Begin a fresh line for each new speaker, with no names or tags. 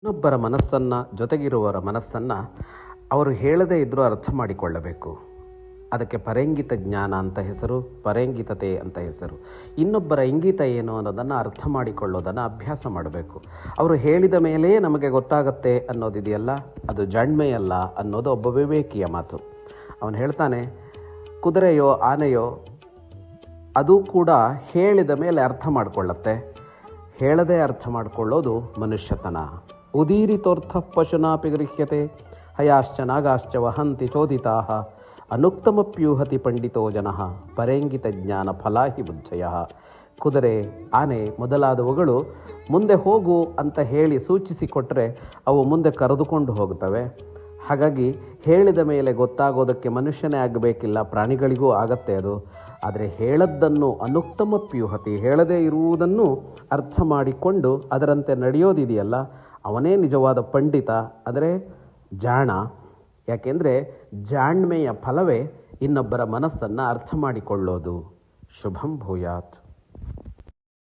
ಇನ್ನೊಬ್ಬರ ಮನಸ್ಸನ್ನು, ಜೊತೆಗಿರುವವರ ಮನಸ್ಸನ್ನು ಅವರು ಹೇಳದೇ ಇದ್ದರೂ ಅರ್ಥ ಮಾಡಿಕೊಳ್ಳಬೇಕು. ಅದಕ್ಕೆ ಪರೇಂಗಿತ ಜ್ಞಾನ ಅಂತ ಹೆಸರು, ಪರೇಂಗಿತತೆ ಅಂತ ಹೆಸರು. ಇನ್ನೊಬ್ಬರ ಇಂಗಿತ ಏನು ಅನ್ನೋದನ್ನು ಅರ್ಥ ಮಾಡಿಕೊಳ್ಳೋದನ್ನು ಅಭ್ಯಾಸ ಮಾಡಬೇಕು. ಅವರು ಹೇಳಿದ ಮೇಲೇ ನಮಗೆ ಗೊತ್ತಾಗತ್ತೆ ಅನ್ನೋದಿದೆಯಲ್ಲ, ಅದು ಜಾಣ್ಮೆಯಲ್ಲ ಅನ್ನೋದು ಒಬ್ಬ ವಿವೇಕಿಯ ಮಾತು. ಅವನು ಹೇಳ್ತಾನೆ, ಕುದುರೆಯೋ ಆನೆಯೋ ಅದು ಕೂಡ ಹೇಳಿದ ಮೇಲೆ ಅರ್ಥ ಮಾಡಿಕೊಳ್ಳತ್ತೆ, ಹೇಳದೇ ಅರ್ಥ ಮಾಡಿಕೊಳ್ಳೋದು ಮನುಷ್ಯತನ. ಉದೀರಿತೋರ್ಥ ಪಶುನಾಪಿ ಗೃಹ್ಯತೆ ಹಯಾಶ್ಚ ನಾಗಾಶ್ಚ ವಹಂತಿ ಚೋದಿತಾ ಅನುಕ್ತಮಪ್ಯೂಹತಿ ಪಂಡಿತೋ ಜನಃ ಪರೇಂಗಿತ ಜ್ಞಾನ ಫಲಾಹಿ ಬುದ್ಧಯ. ಕುದುರೆ, ಆನೆ ಮೊದಲಾದವುಗಳು ಮುಂದೆ ಹೋಗು ಅಂತ ಹೇಳಿ ಸೂಚಿಸಿಕೊಟ್ರೆ ಅವು ಮುಂದೆ ಕರೆದುಕೊಂಡು ಹೋಗುತ್ತವೆ. ಹಾಗಾಗಿ ಹೇಳಿದ ಮೇಲೆ ಗೊತ್ತಾಗೋದಕ್ಕೆ ಮನುಷ್ಯನೇ ಆಗಬೇಕಿಲ್ಲ, ಪ್ರಾಣಿಗಳಿಗೂ ಆಗತ್ತೆ ಅದು. ಆದರೆ ಹೇಳದ್ದನ್ನು ಅನುಕ್ತಮಪ್ಯೂಹತಿ, ಹೇಳದೇ ಇರುವುದನ್ನು ಅರ್ಥ ಮಾಡಿಕೊಂಡು ಅದರಂತೆ ನಡೆಯೋದಿದೆಯಲ್ಲ, ಅವನೇ ನಿಜವಾದ ಪಂಡಿತ, ಅಂದರೆ ಜಾಣ. ಯಾಕೆಂದರೆ ಜಾಣ್ಮೆಯ ಫಲವೇ ಇನ್ನೊಬ್ಬರ ಮನಸ್ಸನ್ನು ಅರ್ಥ ಮಾಡಿಕೊಳ್ಳೋದು. ಶುಭಂ ಭೂಯಾತ್.